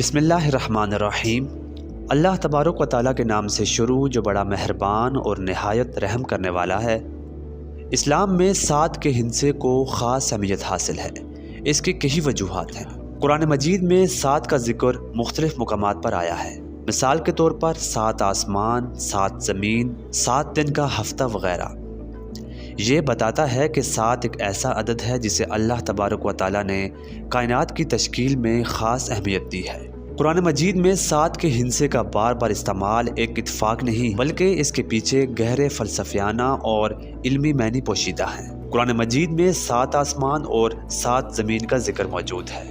بسم اللہ الرحمن الرحیم۔ اللہ تبارک و تعالیٰ کے نام سے شروع جو بڑا مہربان اور نہایت رحم کرنے والا ہے۔ اسلام میں 7 کے ہندسے کو خاص اہمیت حاصل ہے۔ اس کی کئی وجوہات ہیں۔ قرآن مجید میں 7 کا ذکر مختلف مقامات پر آیا ہے۔ مثال کے طور پر 7 آسمان، 7 زمین، 7 دن کا ہفتہ وغیرہ۔ یہ بتاتا ہے کہ 7 ایک ایسا عدد ہے جسے اللہ تبارک و تعالیٰ نے کائنات کی تشکیل میں خاص اہمیت دی ہے۔ قرآن مجید میں 7 کے ہندسے کا بار بار استعمال ایک اتفاق نہیں بلکہ اس کے پیچھے گہرے فلسفیانہ اور علمی معنی پوشیدہ ہیں۔ قرآن مجید میں 7 آسمان اور 7 زمین کا ذکر موجود ہے۔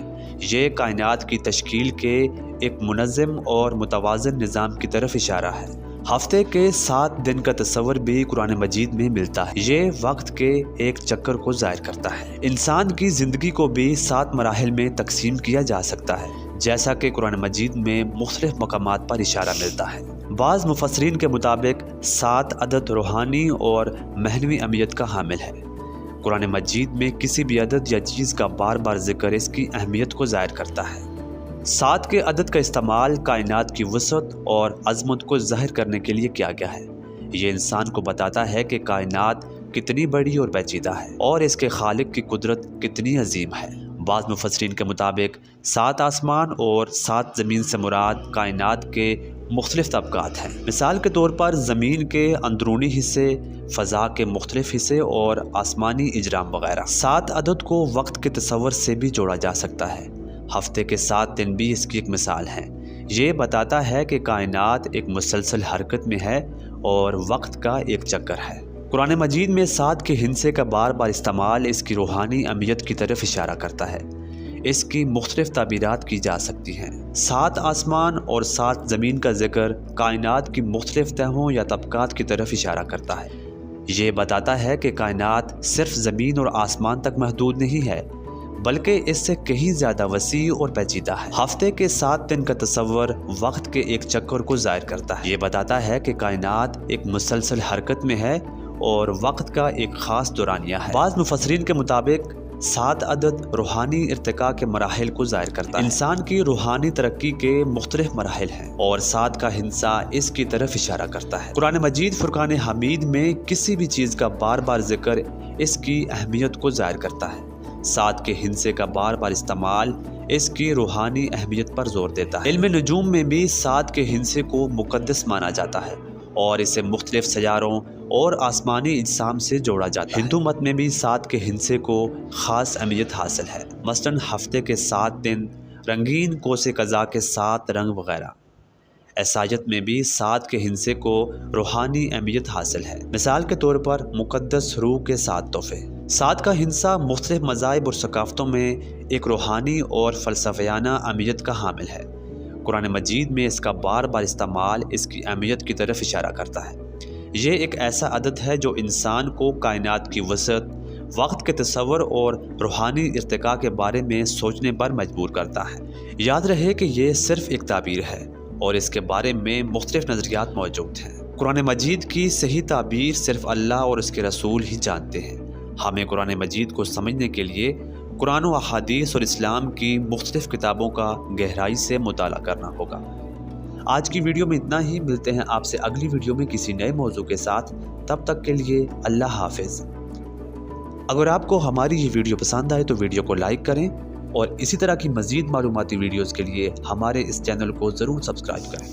یہ کائنات کی تشکیل کے ایک منظم اور متوازن نظام کی طرف اشارہ ہے۔ ہفتے کے 7 دن کا تصور بھی قرآن مجید میں ملتا ہے۔ یہ وقت کے ایک چکر کو ظاہر کرتا ہے۔ انسان کی زندگی کو بھی 7 مراحل میں تقسیم کیا جا سکتا ہے، جیسا کہ قرآن مجید میں مختلف مقامات پر اشارہ ملتا ہے۔ بعض مفسرین کے مطابق 7 عدد روحانی اور معنوی اہمیت کا حامل ہے۔ قرآن مجید میں کسی بھی عدد یا چیز کا بار بار ذکر اس کی اہمیت کو ظاہر کرتا ہے۔ 7 کے عدد کا استعمال کائنات کی وسعت اور عظمت کو ظاہر کرنے کے لیے کیا گیا ہے۔ یہ انسان کو بتاتا ہے کہ کائنات کتنی بڑی اور پیچیدہ ہے اور اس کے خالق کی قدرت کتنی عظیم ہے۔ بعض مفسرین کے مطابق 7 آسمان اور 7 زمین سے مراد کائنات کے مختلف طبقات ہیں۔ مثال کے طور پر زمین کے اندرونی حصے، فضا کے مختلف حصے اور آسمانی اجرام وغیرہ۔ 7 عدد کو وقت کے تصور سے بھی جوڑا جا سکتا ہے۔ ہفتے کے 7 دن بھی اس کی ایک مثال ہے۔ یہ بتاتا ہے کہ کائنات ایک مسلسل حرکت میں ہے اور وقت کا ایک چکر ہے۔ قرآن مجید میں 7 کے ہندسے کا بار بار استعمال اس کی روحانی اہمیت کی طرف اشارہ کرتا ہے۔ اس کی مختلف تعبیرات کی جا سکتی ہیں۔ 7 آسمان اور 7 زمین کا ذکر کائنات کی مختلف تہوں یا طبقات کی طرف اشارہ کرتا ہے۔ یہ بتاتا ہے کہ کائنات صرف زمین اور آسمان تک محدود نہیں ہے بلکہ اس سے کہیں زیادہ وسیع اور پیچیدہ ہے۔ ہفتے کے 7 دن کا تصور وقت کے ایک چکر کو ظاہر کرتا ہے۔ یہ بتاتا ہے کہ کائنات ایک مسلسل حرکت میں ہے اور وقت کا ایک خاص دورانیہ ہے۔ بعض مفسرین کے مطابق 7 عدد روحانی ارتقاء کے مراحل کو ظاہر کرتا ہے۔ انسان کی روحانی ترقی کے مختلف مراحل ہیں اور 7 کا ہندسہ اس کی طرف اشارہ کرتا ہے۔ قرآن مجید فرقان حمید میں کسی بھی چیز کا بار بار ذکر اس کی اہمیت کو ظاہر کرتا ہے۔ 7 کے ہندسے کا بار بار استعمال اس کی روحانی اہمیت پر زور دیتا ہے۔ علم نجوم میں بھی 7 کے ہندسے کو مقدس مانا جاتا ہے اور اسے مختلف سیاروں اور آسمانی اجسام سے جوڑا جاتا ہے۔ ہندو مت میں بھی 7 کے ہندسے کو خاص اہمیت حاصل ہے، مثلاً ہفتے کے 7 دن، رنگین کوس قزح کے 7 رنگ وغیرہ۔ عیسائیت میں بھی 7 کے ہندسے کو روحانی اہمیت حاصل ہے۔ مثال کے طور پر مقدس روح کے 7 تحفے۔ 7 کا ہندسہ مختلف مذاہب اور ثقافتوں میں ایک روحانی اور فلسفیانہ اہمیت کا حامل ہے۔ قرآن مجید میں اس کا بار بار استعمال اس کی اہمیت کی طرف اشارہ کرتا ہے۔ یہ ایک ایسا عدد ہے جو انسان کو کائنات کی وسعت، وقت کے تصور اور روحانی ارتقاء کے بارے میں سوچنے پر مجبور کرتا ہے۔ یاد رہے کہ یہ صرف ایک تعبیر ہے اور اس کے بارے میں مختلف نظریات موجود ہیں۔ قرآن مجید کی صحیح تعبیر صرف اللہ اور اس کے رسول ہی جانتے ہیں۔ ہمیں قرآن مجید کو سمجھنے کے لیے قرآن و احادیث اور اسلام کی مختلف کتابوں کا گہرائی سے مطالعہ کرنا ہوگا۔ آج کی ویڈیو میں اتنا ہی، ملتے ہیں آپ سے اگلی ویڈیو میں کسی نئے موضوع کے ساتھ۔ تب تک کے لیے اللہ حافظ۔ اگر آپ کو ہماری یہ ویڈیو پسند آئے تو ویڈیو کو لائک کریں اور اسی طرح کی مزید معلوماتی ویڈیوز کے لیے ہمارے اس چینل کو ضرور سبسکرائب کریں۔